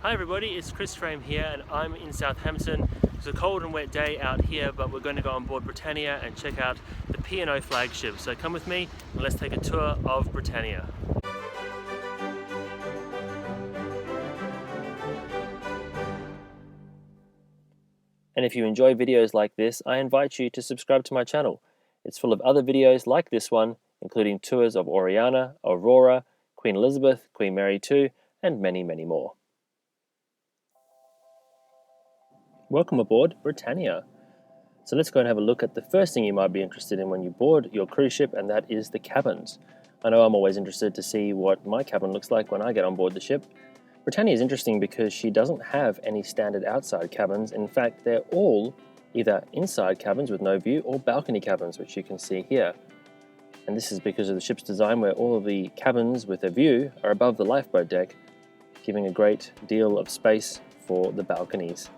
Hi everybody, it's Chris Frame here and I'm in Southampton. It's a cold and wet day out here, but we're going to go on board Britannia and check out the P&O flagship. So come with me and let's take a tour of Britannia. And if you enjoy videos like this, I invite you to subscribe to my channel. It's full of other videos like this one, including tours of Oriana, Aurora, Queen Elizabeth, Queen Mary II, and many, many more. Welcome aboard Britannia. So let's go and have a look at the first thing you might be interested in when you board your cruise ship, and that is the cabins. I know I'm always interested to see what my cabin looks like when I get on board the ship. Britannia is interesting because she doesn't have any standard outside cabins. In fact, they're all either inside cabins with no view or balcony cabins, which you can see here. And this is because of the ship's design, where all of the cabins with a view are above the lifeboat deck, giving a great deal of space for the balconies.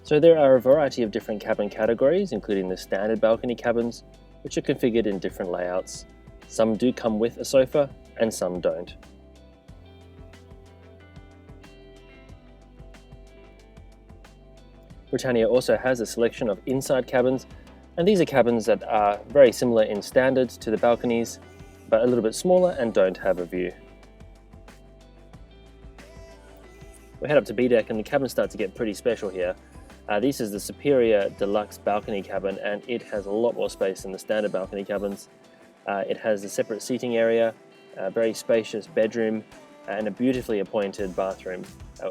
So there are a variety of different cabin categories, including the standard balcony cabins, which are configured in different layouts. Some do come with a sofa and some don't. Britannia also has a selection of inside cabins, and these are cabins that are very similar in standards to the balconies, but a little bit smaller and don't have a view. We head up to B deck and the cabins start to get pretty special here. This is the superior Deluxe balcony cabin, and it has a lot more space than the standard balcony cabins. It has a separate seating area, a very spacious bedroom, and a beautifully appointed bathroom,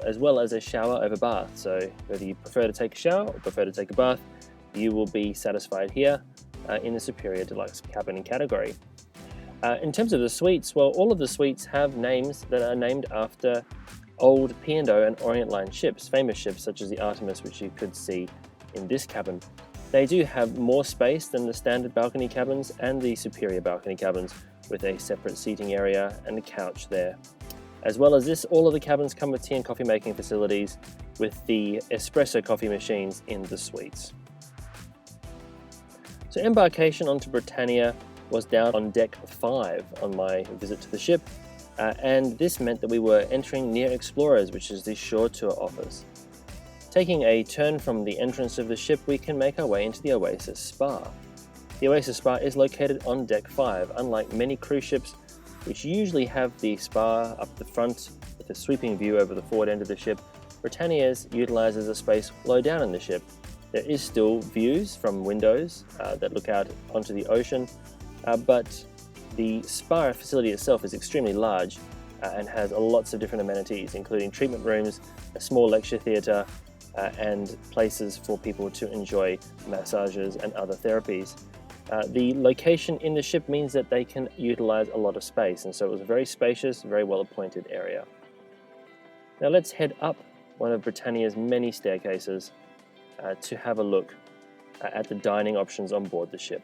as well as a shower over bath. So whether you prefer to take a shower or prefer to take a bath, you will be satisfied here in the superior Deluxe cabin category. In terms of the suites, well, all of the suites have names that are named after old P&O and Orient line ships, famous ships such as the Artemis, which you could see in this cabin. They do have more space than the standard balcony cabins and the superior balcony cabins, with a separate seating area and a couch there. As well as this, all of the cabins come with tea and coffee making facilities, with the espresso coffee machines in the suites. So embarkation onto Britannia was down on deck 5 on my visit to the ship. And this meant that we were entering near Explorers, which is the shore tour offers. Taking a turn from the entrance of the ship, we can make our way into the Oasis Spa. The Oasis Spa is located on deck 5, unlike many cruise ships, which usually have the spa up the front with a sweeping view over the forward end of the ship. Britannia's utilizes a space low down in the ship. There is still views from windows that look out onto the ocean, but the spa facility itself is extremely large and has lots of different amenities, including treatment rooms, a small lecture theatre, and places for people to enjoy massages and other therapies. The location in the ship means that they can utilize a lot of space, and so it was a very spacious, very well appointed area. Now let's head up one of Britannia's many staircases to have a look at the dining options on board the ship.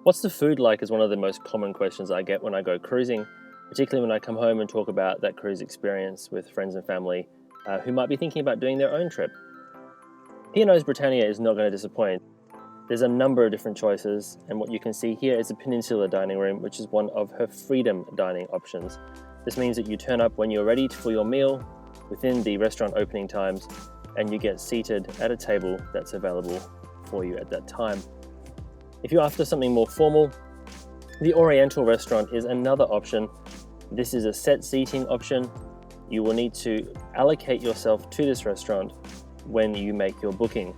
What's the food like is one of the most common questions I get when I go cruising, particularly when I come home and talk about that cruise experience with friends and family who might be thinking about doing their own trip. P&O's Britannia is not going to disappoint. There's a number of different choices, and what you can see here is a Peninsular dining room, which is one of her freedom dining options. This means that you turn up when you're ready for your meal within the restaurant opening times, and you get seated at a table that's available for you at that time. If you're after something more formal, the Oriental restaurant is another option. This is a set seating option. You will need to allocate yourself to this restaurant when you make your booking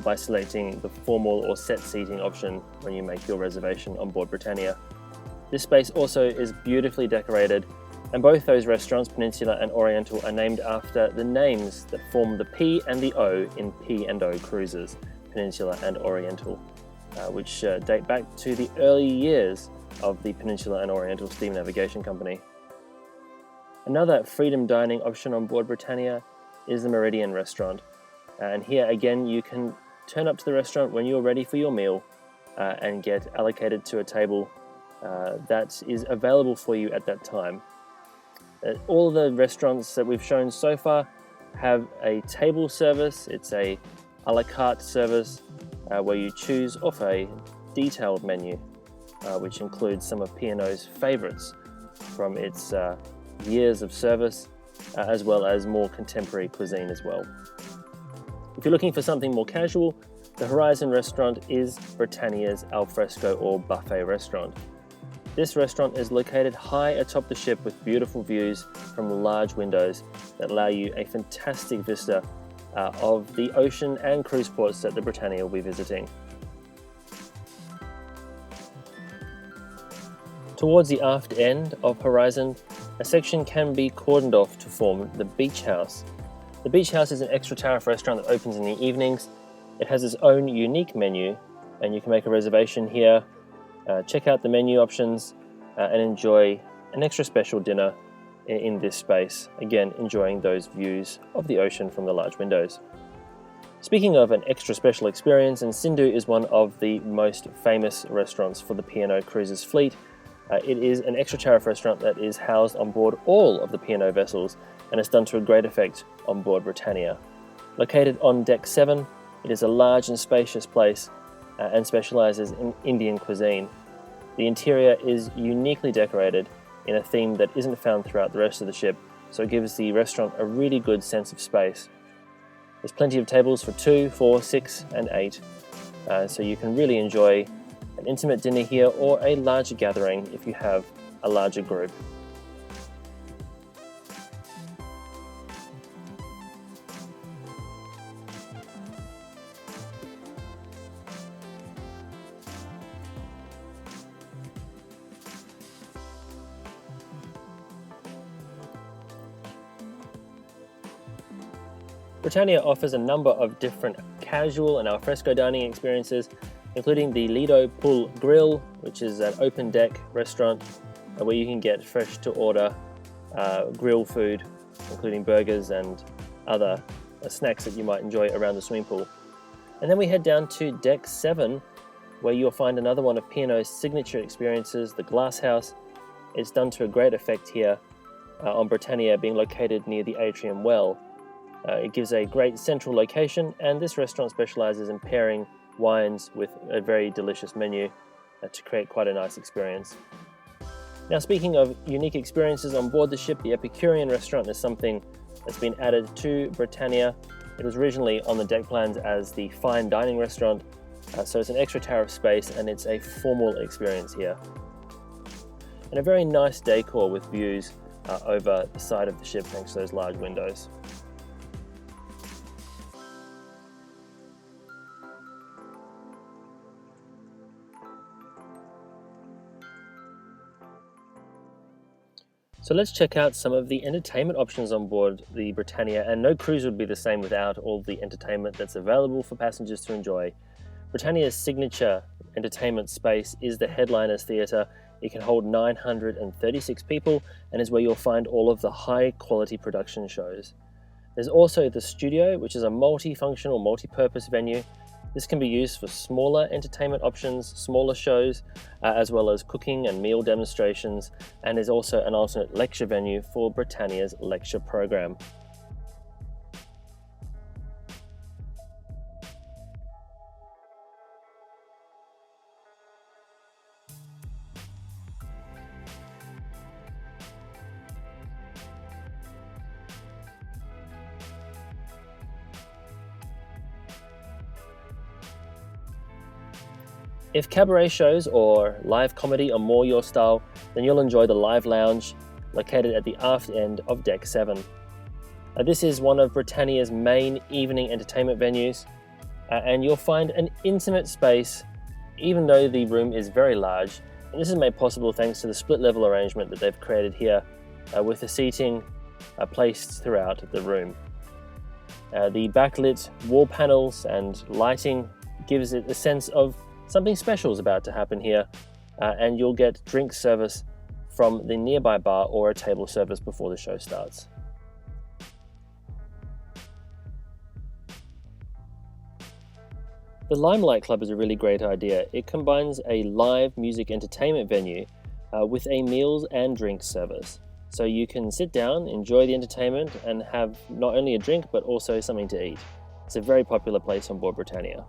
by selecting the formal or set seating option when you make your reservation on board Britannia. This space also is beautifully decorated, and both those restaurants, Peninsular and Oriental, are named after the names that form the P and the O in P&O Cruises, Peninsular and Oriental, which date back to the early years of the Peninsular and Oriental Steam Navigation Company. Another freedom dining option on board Britannia is the Meridian restaurant. And here again, you can turn up to the restaurant when you're ready for your meal and get allocated to a table that is available for you at that time. All of the restaurants that we've shown so far have a table service. It's a la carte service where you choose off a detailed menu, which includes some of P&O's favorites, from its years of service, as well as more contemporary cuisine as well. If you're looking for something more casual, the Horizon restaurant is Britannia's alfresco or buffet restaurant. This restaurant is located high atop the ship with beautiful views from large windows that allow you a fantastic vista of the ocean and cruise ports that the Britannia will be visiting. Towards the aft end of Horizon, a section can be cordoned off to form the Beach House. The Beach House is an extra tariff restaurant that opens in the evenings. It has its own unique menu, and you can make a reservation here, check out the menu options, and enjoy an extra special dinner in this space, again enjoying those views of the ocean from the large windows. Speaking of an extra special experience, and Sindhu is one of the most famous restaurants for the P&O Cruises fleet. It is an extra tariff restaurant that is housed on board all of the P&O vessels, and it's done to a great effect on board Britannia. Located on Deck 7, it is a large and spacious place and specializes in Indian cuisine. The interior is uniquely decorated in a theme that isn't found throughout the rest of the ship, so it gives the restaurant a really good sense of space. There's plenty of tables for 2, 4, 6 and 8, so you can really enjoy an intimate dinner here or a larger gathering if you have a larger group. Britannia offers a number of different casual and alfresco dining experiences, including the Lido Pool Grill, which is an open deck restaurant where you can get fresh to order grill food, including burgers and other snacks that you might enjoy around the swimming pool. And then we head down to Deck 7, where you'll find another one of P&O's signature experiences, the Glass House. It's done to a great effect here on Britannia, being located near the atrium well. It gives a great central location, and this restaurant specializes in pairing wines with a very delicious menu to create quite a nice experience. Now, speaking of unique experiences on board the ship, the Epicurean restaurant is something that's been added to Britannia. It was originally on the deck plans as the fine dining restaurant, so it's an extra tariff space and it's a formal experience here. And a very nice decor with views over the side of the ship thanks to those large windows. So let's check out some of the entertainment options on board the Britannia, and no cruise would be the same without all the entertainment that's available for passengers to enjoy. Britannia's signature entertainment space is the Headliners Theatre. It can hold 936 people and is where you'll find all of the high quality production shows. There's also the Studio, which is a multifunctional, multi-purpose venue. This can be used for smaller entertainment options, smaller shows, as well as cooking and meal demonstrations, and is also an alternate lecture venue for Britannia's lecture program. If cabaret shows or live comedy are more your style, then you'll enjoy the Live Lounge, located at the aft end of Deck 7. This is one of Britannia's main evening entertainment venues, and you'll find an intimate space, even though the room is very large. And this is made possible thanks to the split level arrangement that they've created here, with the seating placed throughout the room. The backlit wall panels and lighting gives it a sense of something special is about to happen here, and you'll get drink service from the nearby bar or a table service before the show starts. The Limelight Club is a really great idea. It combines a live music entertainment venue with a meals and drinks service. So you can sit down, enjoy the entertainment, and have not only a drink but also something to eat. It's a very popular place on board Britannia.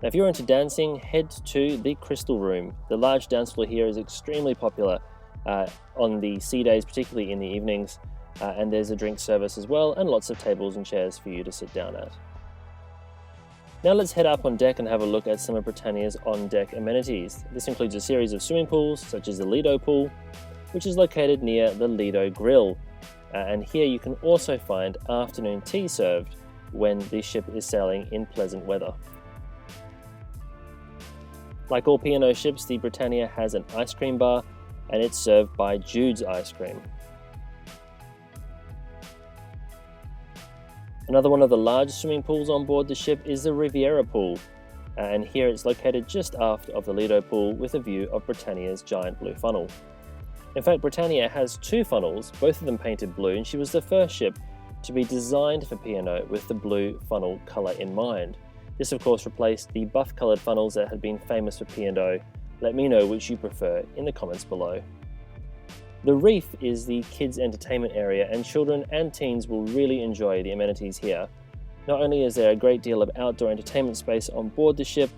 Now, if you're into dancing, head to the Crystal Room. The large dance floor here is extremely popular, on the sea days, particularly in the evenings, and there's a drink service as well, and lots of tables and chairs for you to sit down at. Now let's head up on deck and have a look at some of Britannia's on-deck amenities. This includes a series of swimming pools, such as the Lido Pool, which is located near the Lido Grill. And here you can also find afternoon tea served when the ship is sailing in pleasant weather. Like all P&O ships, the Britannia has an ice cream bar, and it's served by Jude's Ice Cream. Another one of the large swimming pools on board the ship is the Riviera Pool, and here it's located just aft of the Lido Pool with a view of Britannia's giant blue funnel. In fact, Britannia has two funnels, both of them painted blue, and she was the first ship to be designed for P&O with the blue funnel colour in mind. This of course replaced the buff coloured funnels that had been famous for P&O. Let me know which you prefer in the comments below. The Reef is the kids' entertainment area, and children and teens will really enjoy the amenities here. Not only is there a great deal of outdoor entertainment space on board the ship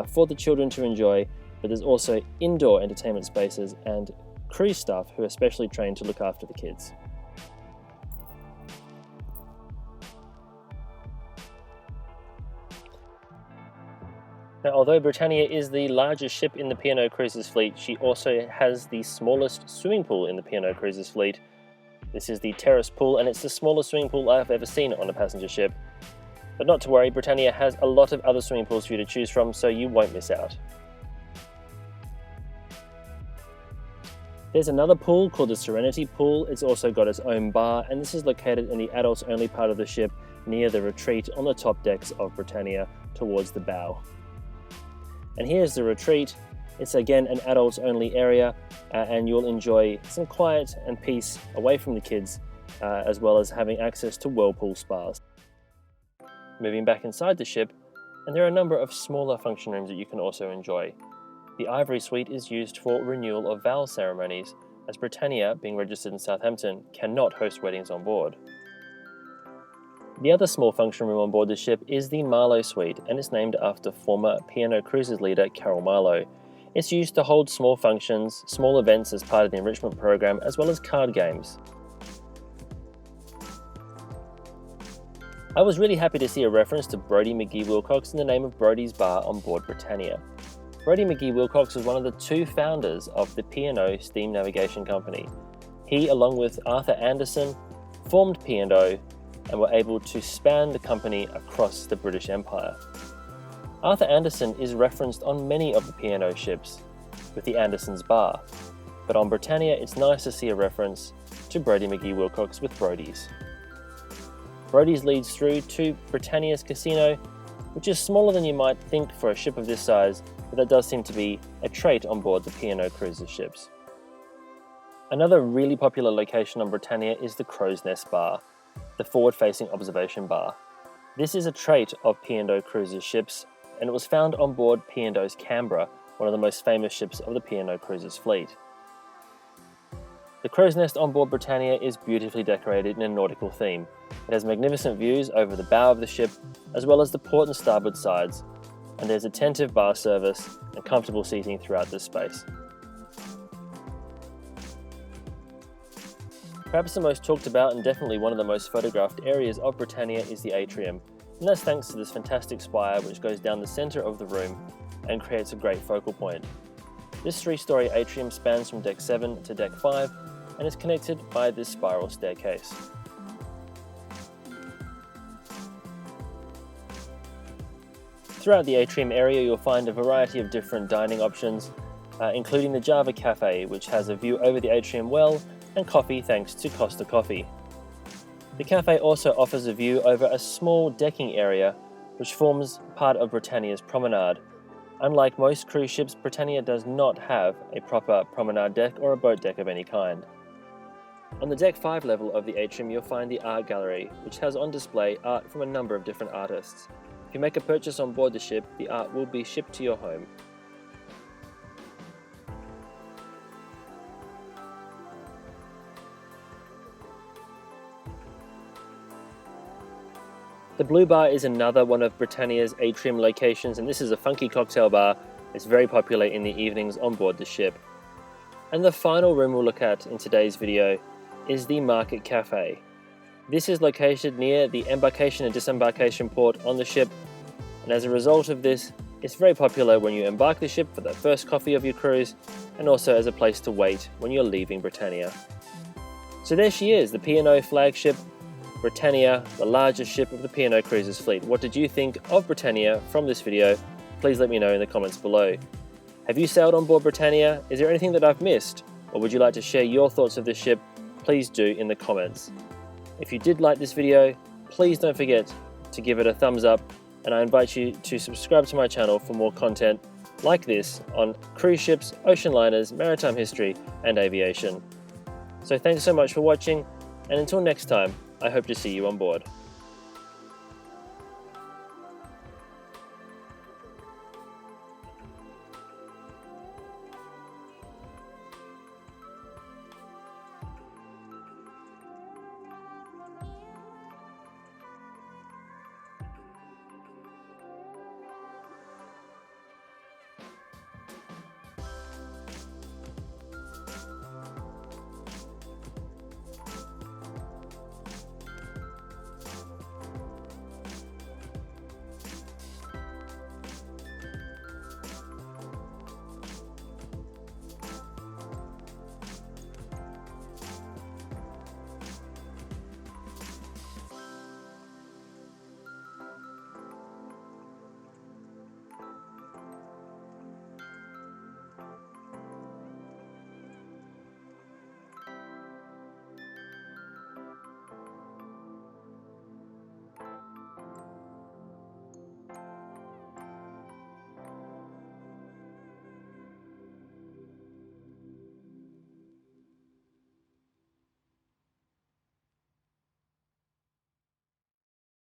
for the children to enjoy, but there's also indoor entertainment spaces and cruise staff who are specially trained to look after the kids. Now, although Britannia is the largest ship in the P&O Cruises fleet, she also has the smallest swimming pool in the P&O Cruises fleet. This is the Terrace Pool, and it's the smallest swimming pool I've ever seen on a passenger ship. But not to worry, Britannia has a lot of other swimming pools for you to choose from, so you won't miss out. There's another pool called the Serenity Pool. It's also got its own bar, and this is located in the adults only part of the ship near the retreat on the top decks of Britannia towards the bow. And here's the retreat. It's again an adults only area, and you'll enjoy some quiet and peace away from the kids, as well as having access to whirlpool spas. Moving back inside the ship, and there are a number of smaller function rooms that you can also enjoy. The Ivory Suite is used for renewal of vow ceremonies, as Britannia, being registered in Southampton, cannot host weddings on board. The other small function room on board the ship is the Marlowe Suite, and it's named after former P&O Cruises leader Carol Marlowe. It's used to hold small functions, small events as part of the enrichment program, as well as card games. I was really happy to see a reference to Brodie McGee Wilcox in the name of Brodie's Bar on board Britannia. Brodie McGee Wilcox was one of the two founders of the P&O Steam Navigation Company. He, along with Arthur Anderson, formed P&O and were able to span the company across the British Empire. Arthur Anderson is referenced on many of the P&O ships with the Anderson's Bar, but on Britannia it's nice to see a reference to Brodie McGee Wilcox with Brodie's. Brodie's leads through to Britannia's Casino, which is smaller than you might think for a ship of this size, but that does seem to be a trait on board the P&O Cruises ships. Another really popular location on Britannia is the Crow's Nest Bar, the forward-facing observation bar. This is a trait of P&O Cruises ships, and it was found on board P&O's Canberra, one of the most famous ships of the P&O Cruises fleet. The Crow's Nest on board Britannia is beautifully decorated in a nautical theme. It has magnificent views over the bow of the ship, as well as the port and starboard sides, and there's attentive bar service and comfortable seating throughout this space. Perhaps the most talked about and definitely one of the most photographed areas of Britannia is the atrium, and that's thanks to this fantastic spire which goes down the centre of the room and creates a great focal point. This 3-storey atrium spans from deck 7 to deck 5 and is connected by this spiral staircase. Throughout the atrium area you'll find a variety of different dining options, including the Java Cafe, which has a view over the atrium well, and coffee thanks to Costa Coffee. The cafe also offers a view over a small decking area which forms part of Britannia's promenade. Unlike most cruise ships, Britannia does not have a proper promenade deck or a boat deck of any kind. On the deck 5 level of the atrium you'll find the art gallery, which has on display art from a number of different artists. If you make a purchase on board the ship, the art will be shipped to your home. The Blue Bar is another one of Britannia's atrium locations, and this is a funky cocktail bar. It's very popular in the evenings on board the ship. And the final room we'll look at in today's video is the Market Cafe. This is located near the embarkation and disembarkation port on the ship, and as a result of this, it's very popular when you embark the ship for the first coffee of your cruise, and also as a place to wait when you're leaving Britannia. So there she is, the P&O Flagship Britannia, the largest ship of the P&O Cruises fleet. What did you think of Britannia from this video? Please let me know in the comments below. Have you sailed on board Britannia? Is there anything that I've missed? Or would you like to share your thoughts of this ship? Please do in the comments. If you did like this video, please don't forget to give it a thumbs up, and I invite you to subscribe to my channel for more content like this on cruise ships, ocean liners, maritime history, and aviation. So thanks so much for watching, and until next time, I hope to see you on board.